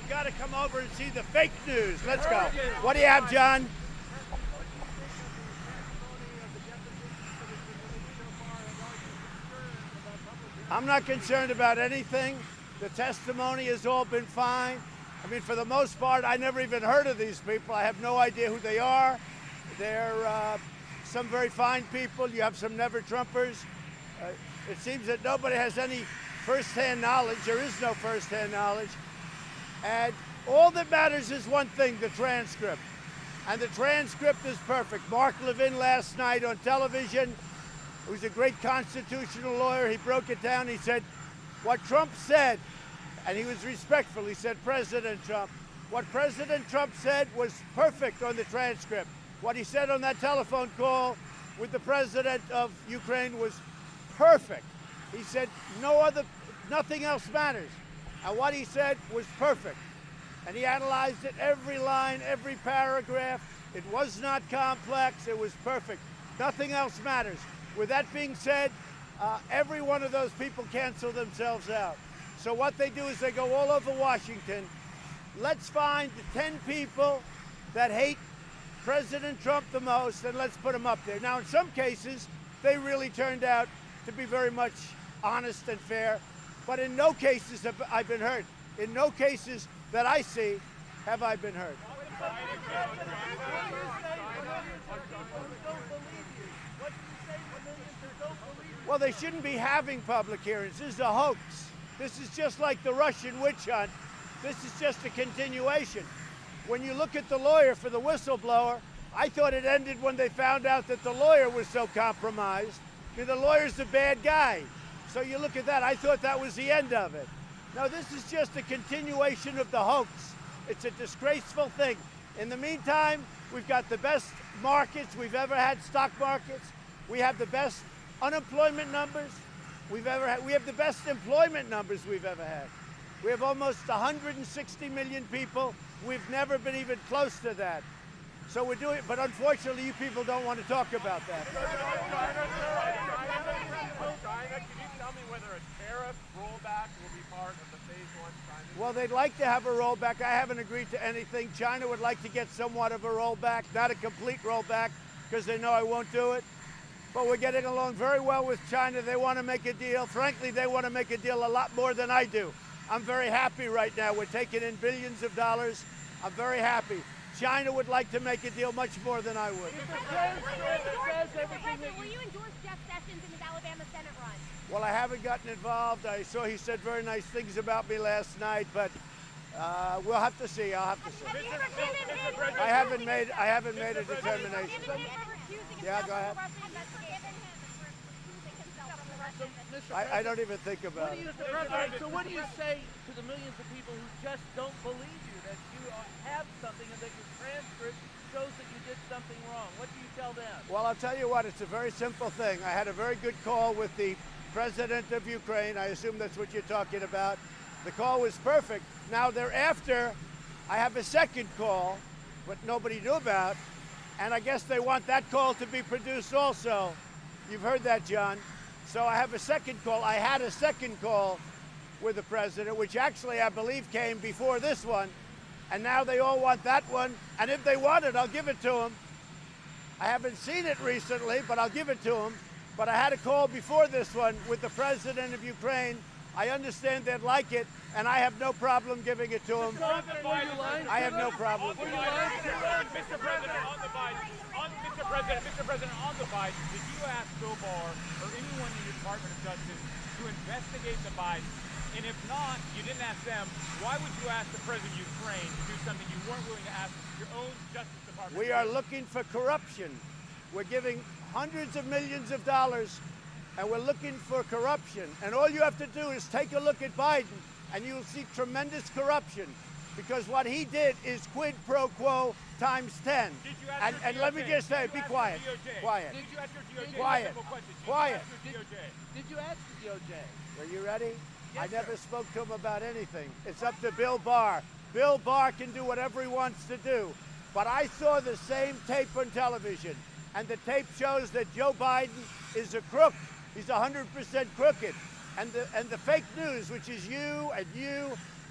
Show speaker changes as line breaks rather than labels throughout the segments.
I've got to come over and see the fake news. Let's go. What do you have, John? I'm not concerned about anything. The testimony has all been fine. I mean, for the most part, I never even heard of these people. I have no idea who they are. They're some very fine people. You have some never-Trumpers. It seems that nobody has any first-hand knowledge. There is no first-hand knowledge. And all that matters is one thing, the transcript. And the transcript is perfect. Mark Levin last night on television, who's a great constitutional lawyer, he broke it down. He said, what Trump said, and he was respectful, he said, President Trump. What President Trump said was perfect on the transcript. What he said on that telephone call with the president of Ukraine was perfect. He said, nothing else matters. And what he said was perfect. And he analyzed it, every line, every paragraph. It was not complex, it was perfect. Nothing else matters. With that being said, every one of those people cancel themselves out. So what they do is they go all over Washington. Let's find the 10 people that hate President Trump the most, and let's put them up there. Now, in some cases, they really turned out to be very much honest and fair, but in no cases have I been hurt. In no cases that I see have I been hurt. Well, they shouldn't be having public hearings. This is a hoax. This is just like the Russian witch hunt. This is just a continuation. When you look at the lawyer for the whistleblower, I thought it ended when they found out that the lawyer was so compromised. I mean, the lawyer's the bad guy. So you look at that, I thought that was the end of it. No, this is just a continuation of the hoax. It's a disgraceful thing. In the meantime, we've got the best markets we've ever had, stock markets. We have the best unemployment numbers we've ever had. We have the best employment numbers we've ever had. We have almost 160 million people. We've never been even close to that. So we're doing it, but unfortunately, you people don't want to talk about that.
China, can you tell me whether a tariff rollback will be part of the phase one China?
Well, they'd like to have a rollback. I haven't agreed to anything. China would like to get somewhat of a rollback, not a complete rollback, because they know I won't do it. But we're getting along very well with China. They want to make a deal. Frankly, they want to make a deal a lot more than I do. I'm very happy right now. We're taking in billions of dollars. I'm very happy. China would like to make a deal much more than I would.
Will you endorse Jeff Sessions in his Alabama Senate run?
Well, I haven't gotten involved. I saw he said very nice things about me last night, but we'll have to see. I'll have to see. I haven't made a determination. Yeah, go ahead. I don't even think about it.
So what do you say to the millions of people who just don't believe you, that you have something and that your transcript shows that you did something wrong? What do you tell them?
Well, I'll tell you what, it's a very simple thing. I had a very good call with the president of Ukraine. I assume that's what you're talking about. The call was perfect. Now, thereafter, I have a second call, but nobody knew about, and I guess they want that call to be produced also. You've heard that, John. So I have a second call. I had a second call with the president, which actually I believe came before this one, and now they all want that one, and if they want it, I'll give it to them. I haven't seen it recently, but I'll give it to them. But I had a call before this one with the president of Ukraine. I understand they'd like it, and I have no problem giving it to them. I have no problem.
Mr. President, on the Biden, did you ask Bill Barr or anyone in your Department of Justice to investigate the Bidens? And if not, you didn't ask them, why would you ask the President of Ukraine to do something you weren't willing to ask your own Justice Department?
We are looking for corruption. We're giving hundreds of millions of dollars, and we're looking for corruption. And all you have to do is take a look at Biden, and you will see tremendous corruption. Because what he did is quid pro quo times 10. And let me just say, be quiet. Quiet.
Did you ask your DOJ?
Quiet. Quiet.
Did you ask the DOJ?
Are you ready?
Yes,
I never
sir.
spoke to him about anything. It's up to Bill Barr. Bill Barr can do whatever he wants to do. But I saw the same tape on television, and the tape shows that Joe Biden is a crook. He's 100% crooked. And the fake news, which is you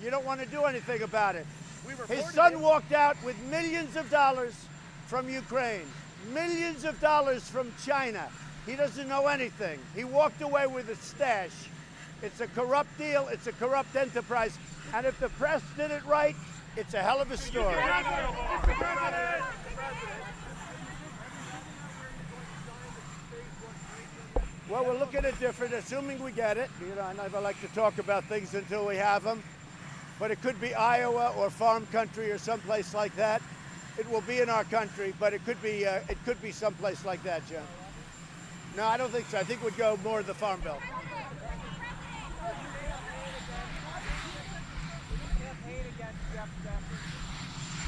You don't want to do anything about it.
We
His
reported
son
it.
walked out with millions of dollars from Ukraine, millions of dollars from China. He doesn't know anything. He walked away with a stash. It's a corrupt deal. It's a corrupt enterprise. And if the press did it right, it's a hell of a story. Well, we're looking at different, assuming we get it. You know, I never like to talk about things until we have them. But it could be Iowa or farm country or someplace like that. It will be in our country, but it could be someplace like that, John. No, I don't think so. I think we'd go more to the Farm Bill.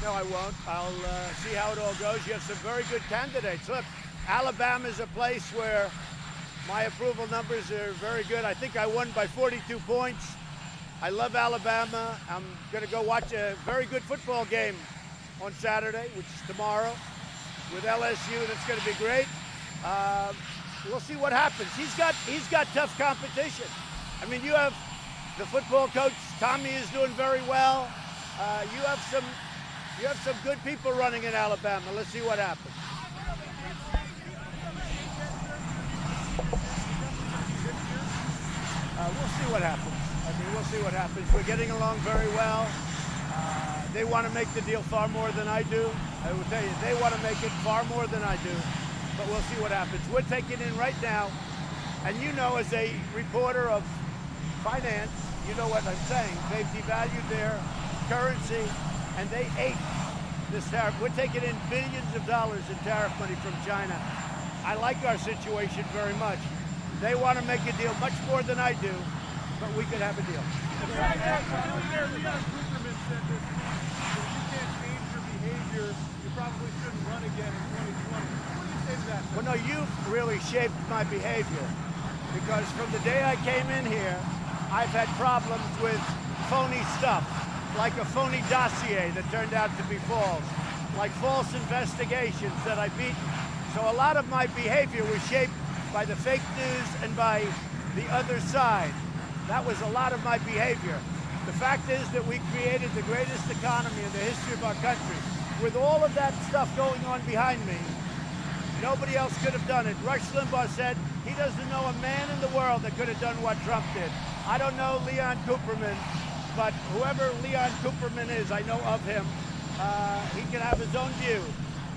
No, I won't. I'll see how it all goes. You have some very good candidates. Look, Alabama's a place where my approval numbers are very good. I think I won by 42 points. I love Alabama. I'm going to go watch a very good football game on Saturday, which is tomorrow, with LSU. That's going to be great. We'll see what happens. He's got tough competition. I mean, you have the football coach. Tommy is doing very well. You have some good people running in Alabama. Let's see what happens. We'll see what happens. I mean, we'll see what happens. We're getting along very well. They want to make the deal far more than I do. I will tell you, they want to make it far more than I do. But we'll see what happens. We're taking in right now, and you know, as a reporter of finance, you know what I'm saying. They've devalued their currency, and they ate this tariff. We're taking in billions of dollars in tariff money from China. I like our situation very much. They want to make a deal much more than I do, but we could have a deal.
Leon Cooperman said this, that if you can't change your behavior, you probably shouldn't run again in 2020. What do you say to that?
Well, no, you've really shaped my behavior, because from the day I came in here, I've had problems with phony stuff, like a phony dossier that turned out to be false, like false investigations that I beat. So a lot of my behavior was shaped by the fake news and by the other side. That was a lot of my behavior. The fact is that we created the greatest economy in the history of our country. With all of that stuff going on behind me, nobody else could have done it. Rush Limbaugh said he doesn't know a man in the world that could have done what Trump did. I don't know Leon Cooperman, but whoever Leon Cooperman is, I know of him. He can have his own view.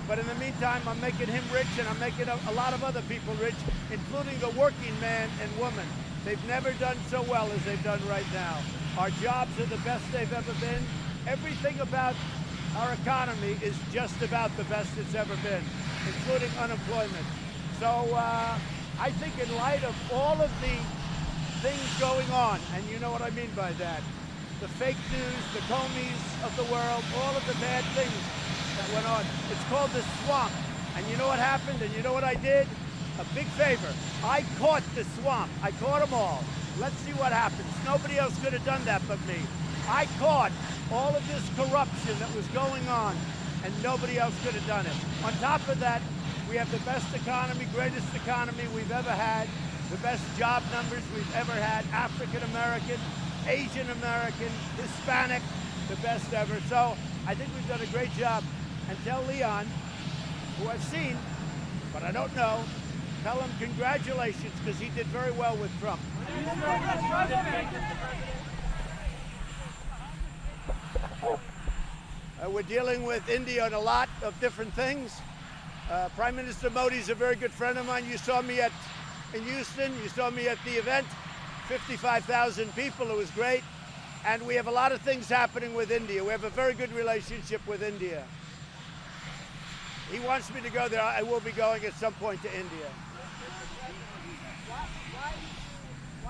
But in the meantime, I'm making him rich, and I'm making a lot of other people rich, including the working man and woman. They've never done so well as they've done right now. Our jobs are the best they've ever been. Everything about our economy is just about the best it's ever been, including unemployment. So I think in light of all of the things going on, and you know what I mean by that, the fake news, the Comeys of the world, all of the bad things that went on. It's called the swamp. And you know what happened? And you know what I did? A big favor. I caught the swamp. I caught them all. Let's see what happens. Nobody else could have done that but me. I caught all of this corruption that was going on, and nobody else could have done it. On top of that, we have the best economy, greatest economy we've ever had, the best job numbers we've ever had, African American, Asian American, Hispanic, the best ever. So I think we've done a great job. And tell Leon, who I've seen, but I don't know, tell him congratulations, because he did very well with Trump. We're dealing with India on a lot of different things. Prime Minister Modi is a very good friend of mine. You saw me in Houston. You saw me at the event. 55,000 people. It was great. And we have a lot of things happening with India. We have a very good relationship with India. He wants me to go there. I will be going at some point to India.
Why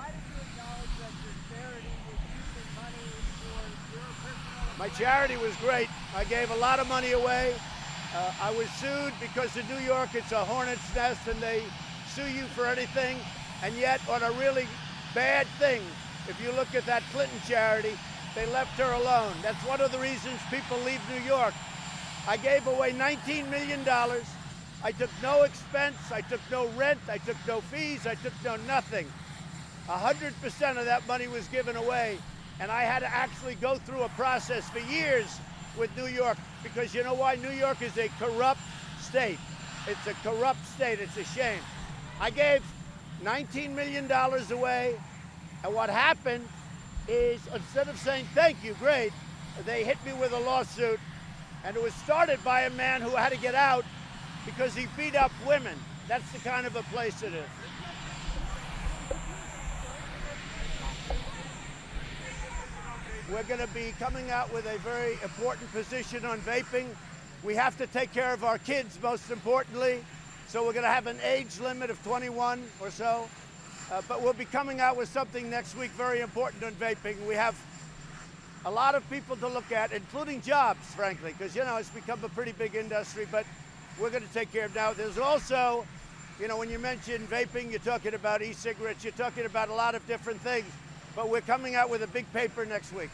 did you acknowledge that your charity was using money for your personal...
My charity was great. I gave a lot of money away. I was sued because in New York it's a hornet's nest and they sue you for anything. And yet on a really bad thing, if you look at that Clinton charity, they left her alone. That's one of the reasons people leave New York. I gave away $19 million. I took no expense. I took no rent. I took no fees. I took no nothing. 100% of that money was given away. And I had to actually go through a process for years with New York, because you know why? New York is a corrupt state. It's a corrupt state. It's a shame. I gave $19 million away, and what happened is, instead of saying thank you, great, they hit me with a lawsuit, and it was started by a man who had to get out because he beat up women. That's the kind of a place it is. We're going to be coming out with a very important position on vaping. We have to take care of our kids, most importantly. So we're going to have an age limit of 21 or so. But we'll be coming out with something next week very important on vaping. We have a lot of people to look at, including jobs, frankly, because, you know, it's become a pretty big industry, but we're going to take care of now. There's also, you know, when you mention vaping, you're talking about e-cigarettes, you're talking about a lot of different things. But we're coming out with a big paper next week.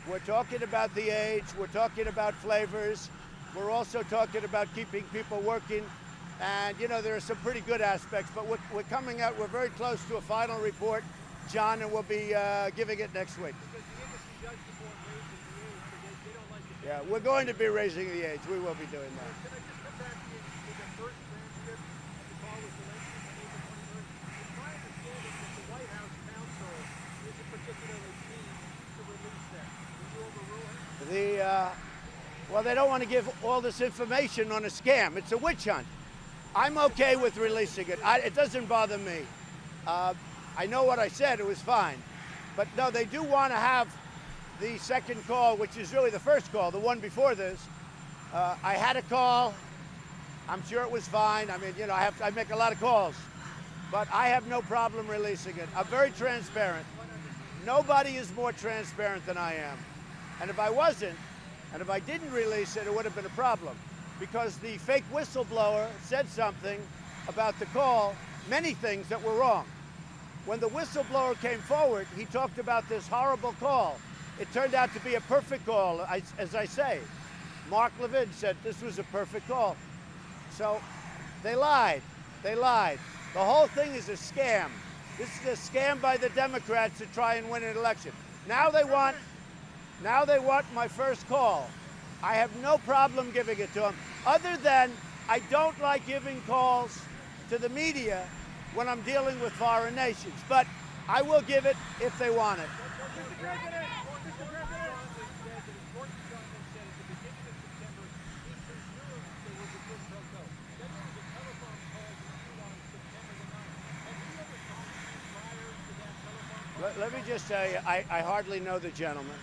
We're talking about the age, we're talking about flavors, we're also talking about keeping people working, and you know, there are some pretty good aspects, but we're coming out, we're very close to a final report, John, and we'll be giving it next week. Yeah, we're going to be raising the age. We will be doing that.
Can I just come back to the first transcript of the call with Zelensky on April 21st? It's my understanding that the White House counsel isn't particularly keen to release that. Will you overrule him?
Well, they don't want to give all this information on a scam. It's a witch hunt. I'm okay with releasing it. It doesn't bother me. I know what I said. It was fine. But no, they do want to have the second call, which is really the first call, the one before this. I had a call. I'm sure it was fine. I mean, you know, I make a lot of calls, but I have no problem releasing it. I'm very transparent. Nobody is more transparent than I am. And if I wasn't, and if I didn't release it, it would have been a problem, because the fake whistleblower said something about the call, many things that were wrong. When the whistleblower came forward, he talked about this horrible call. It turned out to be a perfect call, as I say. Mark Levin said this was a perfect call. So they lied. They lied. The whole thing is a scam. This is a scam by the Democrats to try and win an election. Now they want my first call. I have no problem giving it to them, other than I don't like giving calls to the media when I'm dealing with foreign nations. But I will give it if they want it. Let me just tell you, I hardly know the gentleman,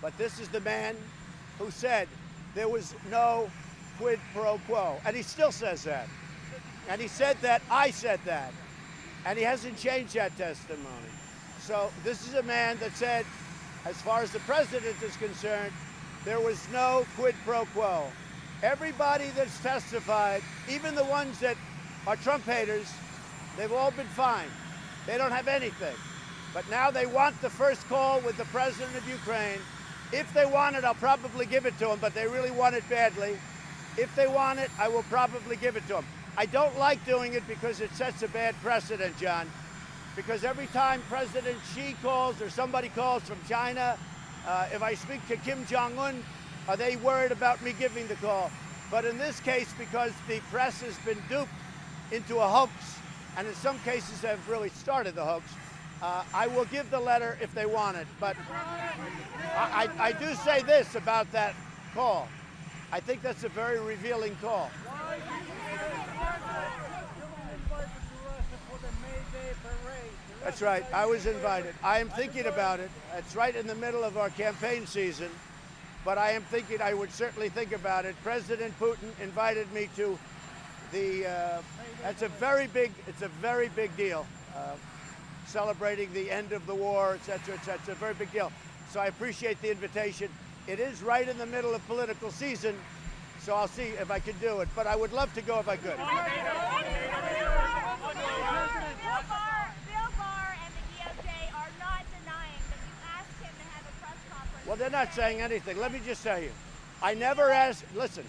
but this is the man who said there was no quid pro quo, and he still says that. And he said that I said that, and he hasn't changed that testimony. So this is a man that said, as far as the president is concerned, there was no quid pro quo. Everybody that's testified, even the ones that are Trump haters, they've all been fined. They don't have anything. But now they want the first call with the president of Ukraine. If they want it, I'll probably give it to them, but they really want it badly. If they want it, I will probably give it to them. I don't like doing it because it sets a bad precedent, John. Because every time President Xi calls or somebody calls from China, if I speak to Kim Jong-un, are they worried about me giving the call? But in this case, because the press has been duped into a hoax, and in some cases have really started the hoax, I will give the letter if they want it. But I do say this about that call. I think that's a very revealing call. That's right. I was invited. I am thinking about it. It's right in the middle of our campaign season, but I am thinking, I would certainly think about it. President Putin invited me to the, it's a very big deal. Celebrating the end of the war, et cetera, et cetera. It's a very big deal. So I appreciate the invitation. It is right in the middle of political season, so I'll see if I can do it. But I would love to go if I could.
Bill Barr and the DOJ are not denying that you asked him to have a press conference.
Well, they're not saying anything. Let me just tell you, I never asked, listen,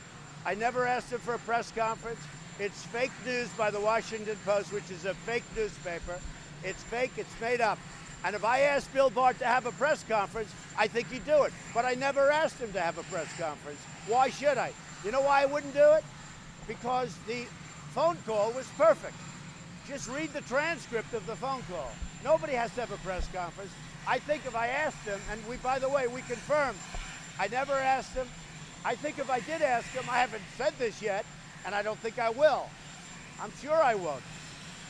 I never asked him for a press conference. It's fake news by the Washington Post, which is a fake newspaper. It's fake, it's made up. And if I asked Bill Barr to have a press conference, I think he'd do it. But I never asked him to have a press conference. Why should I? You know why I wouldn't do it? Because the phone call was perfect. Just read the transcript of the phone call. Nobody has to have a press conference. I think if I asked him, and by the way, we confirmed, I never asked him. I think if I did ask him, I haven't said this yet, and I don't think I will. I'm sure I won't.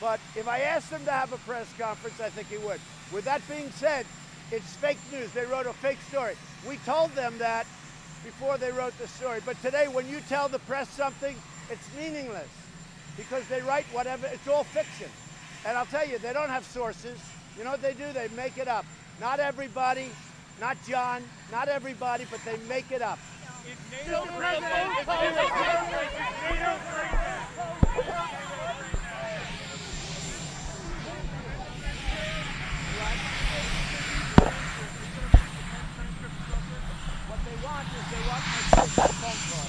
But if I asked him to have a press conference, I think he would. With that being said, it's fake news. They wrote a fake story. We told them that before they wrote the story. But today, when you tell the press something, it's meaningless because they write whatever. It's all fiction. And I'll tell you, they don't have sources. You know what they do? They make it up. Not everybody, not John, not everybody, but they make it up.
Is NATO NATO
What they want is they want my first phone call.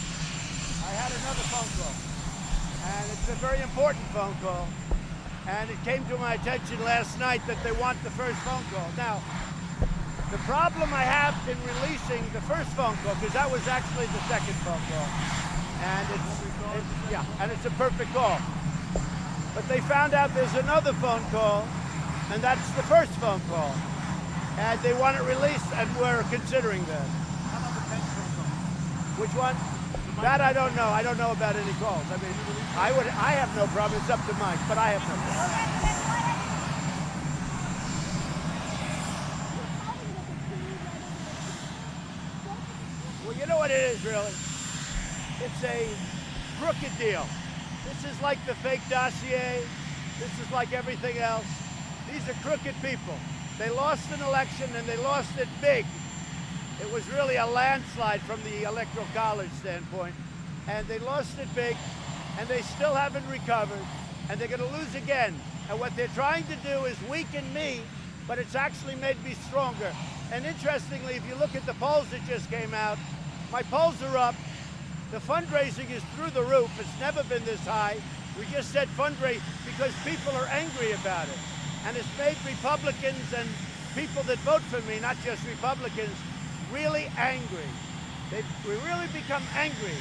I had another phone call, and it's a very important phone call. And it came to my attention last night that they want the first phone call. Now, the problem I have in releasing the first phone call, because that was actually the second phone call, and it's a perfect call. But they found out there's another phone call, and that's the first phone call. And they want it released, and we're considering that.
How about the 10th phone call?
Which one? That I don't know. I don't know about any calls. I mean, I have no problem. It's up to Mike, but I have no problem. Well, you know what it is, really? It's a crooked deal. This is like the fake dossier. This is like everything else. These are crooked people. They lost an election, and they lost it big. It was really a landslide from the Electoral College standpoint. And they lost it big, and they still haven't recovered, and they're going to lose again. And what they're trying to do is weaken me, but it's actually made me stronger. And interestingly, if you look at the polls that just came out, my polls are up. The fundraising is through the roof. It's never been this high. We just said fundraise because people are angry about it. And it's made Republicans and people that vote for me, not just Republicans, really angry. We really become angry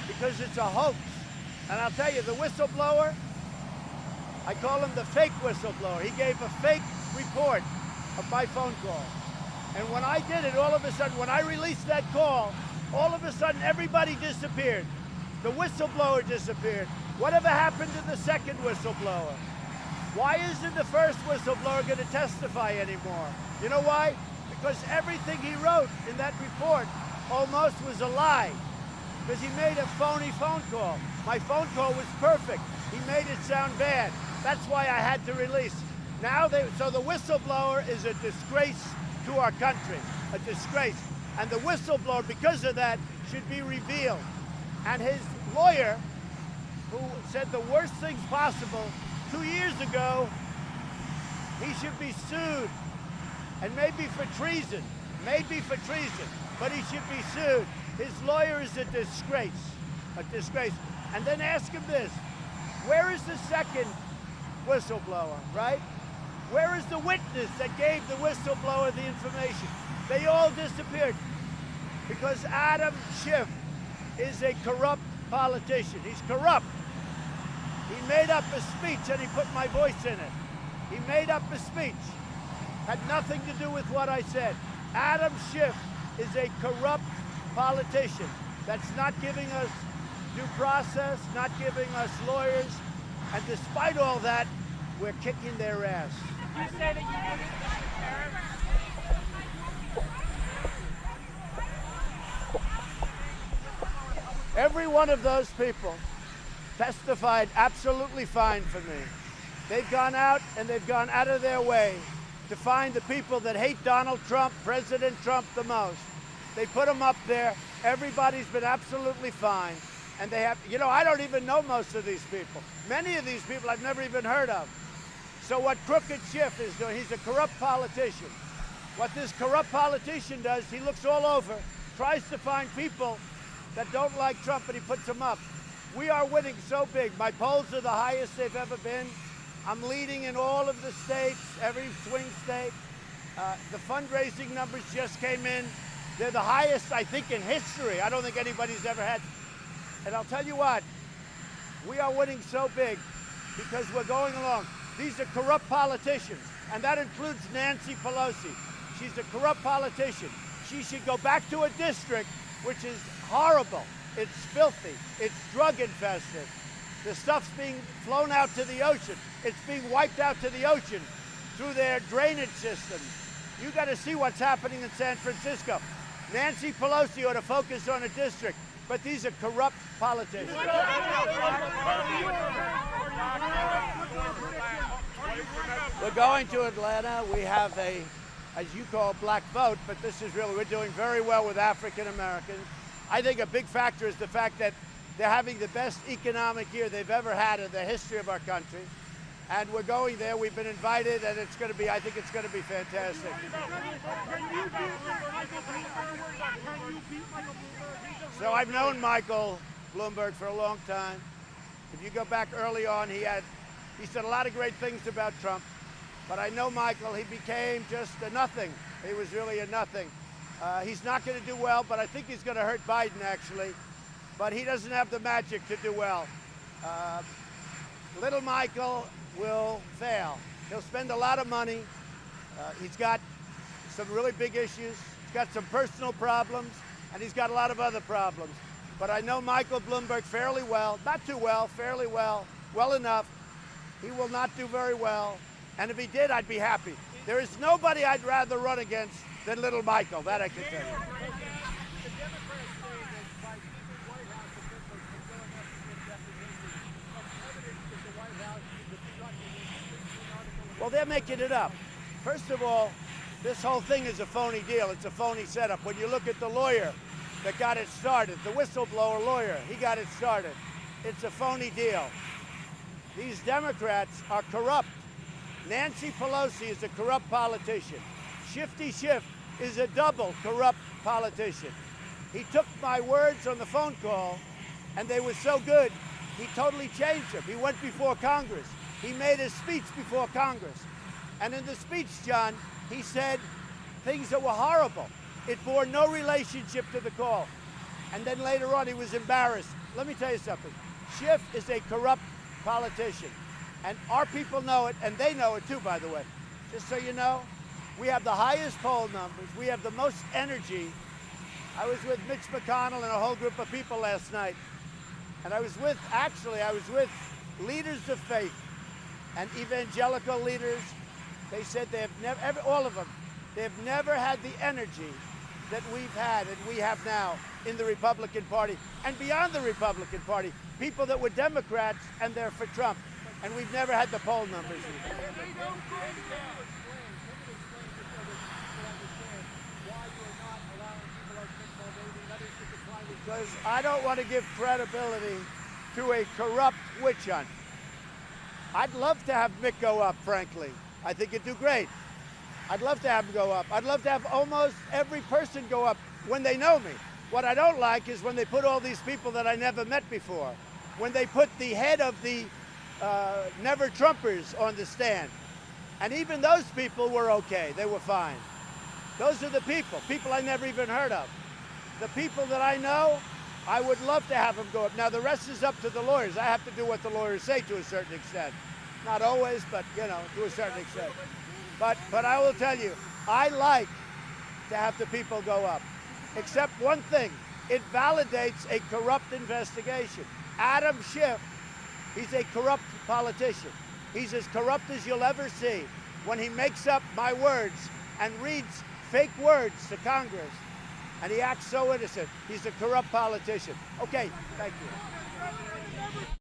because it's a hoax. And I'll tell you, the whistleblower, I call him the fake whistleblower. He gave a fake report of my phone call. And when I did it, all of a sudden, when I released that call, all of a sudden everybody disappeared. The whistleblower disappeared. Whatever happened to the second whistleblower? Why isn't the first whistleblower going to testify anymore? You know why? Because everything he wrote in that report almost was a lie. Because he made a phony phone call. My phone call was perfect. He made it sound bad. That's why I had to release. So the whistleblower is a disgrace to our country, a disgrace. And the whistleblower, because of that, should be revealed. And his lawyer, who said the worst things possible 2 years ago, he should be sued. And maybe for treason, but he should be sued. His lawyer is a disgrace. And then ask him this, where is the second whistleblower, right? Where is the witness that gave the whistleblower the information? They all disappeared because Adam Schiff is a corrupt politician. He's corrupt. He made up a speech and he put my voice in it. He made up a speech. Had nothing to do with what I said. Adam Schiff is a corrupt politician that's not giving us due process, not giving us lawyers, and despite all that, we're kicking their ass.
You say that you did it, Mr. Sheriff?
Every one of those people testified absolutely fine for me. They've gone out and they've gone out of their way to find the people that hate Donald Trump, President Trump, the most. They put them up there. Everybody's been absolutely fine. And they have, you know, I don't even know most of these people. Many of these people I've never even heard of. So what Crooked Schiff is doing, he's a corrupt politician. What this corrupt politician does, he looks all over, tries to find people that don't like Trump, and he puts them up. We are winning so big. My polls are the highest they've ever been. I'm leading in all of the states, every swing state. The fundraising numbers just came in. They're the highest, I think, in history. I don't think anybody's ever had. And I'll tell you what, we are winning so big because we're going along. These are corrupt politicians, and that includes Nancy Pelosi. She's a corrupt politician. She should go back to a district which is horrible. It's filthy. It's drug infested. The stuff's being flown out to the ocean. It's being wiped out to the ocean through their drainage systems. You got to see what's happening in San Francisco. Nancy Pelosi ought to focus on a district, but these are corrupt politicians. We're going to Atlanta. We have a, as you call, black vote, but this is really, we're doing very well with African Americans. I think a big factor is the fact that they're having the best economic year they've ever had in the history of our country. And we're going there. We've been invited, and it's going to be, I think it's going to be fantastic. So I've known Michael Bloomberg for a long time. If you go back early on, he said a lot of great things about Trump. But I know Michael, he became just a nothing. He was really a nothing. He's not going to do well, but I think he's going to hurt Biden, actually. But he doesn't have the magic to do well. Little Michael will fail. He'll spend a lot of money. He's got some really big issues. He's got some personal problems, and he's got a lot of other problems. But I know Michael Bloomberg fairly well, not too well, fairly well, well enough. He will not do very well. And if he did, I'd be happy. There is nobody I'd rather run against than little Michael, that I can tell you.
The Democrats say that by keeping White House officials from going up to get depositions, that's evidence that the White House is obstructing the article.
Well, they're making it up. First of all, this whole thing is a phony deal. It's a phony setup. When you look at the lawyer that got it started, the whistleblower lawyer, he got it started. It's a phony deal. These Democrats are corrupt. Nancy Pelosi is a corrupt politician. Shifty Schiff is a double corrupt politician. He took my words on the phone call, and they were so good, he totally changed them. He went before Congress. He made a speech before Congress. And in the speech, John, he said things that were horrible. It bore no relationship to the call. And then later on, he was embarrassed. Let me tell you something. Schiff is a corrupt politician. And our people know it, and they know it too, by the way. Just so you know, we have the highest poll numbers. We have the most energy. I was with Mitch McConnell and a whole group of people last night. And I was with leaders of faith and evangelical leaders. They said they have never, all of them, they've never had the energy that we've had and we have now in the Republican Party and beyond the Republican Party. People that were Democrats and they're for Trump. And we've never had the poll numbers either. Because I don't want to give credibility to a corrupt witch hunt. I'd love to have Mick go up, frankly. I think he'd do great. I'd love to have him go up. I'd love to have almost every person go up when they know me. What I don't like is when they put all these people that I never met before. When they put the head of the Never Trumpers on the stand. And even those people were okay. They were fine. Those are the people I never even heard of. The people that I know, I would love to have them go up. Now, the rest is up to the lawyers. I have to do what the lawyers say to a certain extent. Not always, but, you know, to a certain extent. But I will tell you, I like to have the people go up. Except one thing, it validates a corrupt investigation. Adam Schiff, he's a corrupt politician. He's as corrupt as you'll ever see when he makes up my words and reads fake words to Congress. And he acts so innocent. He's a corrupt politician. Okay, thank you.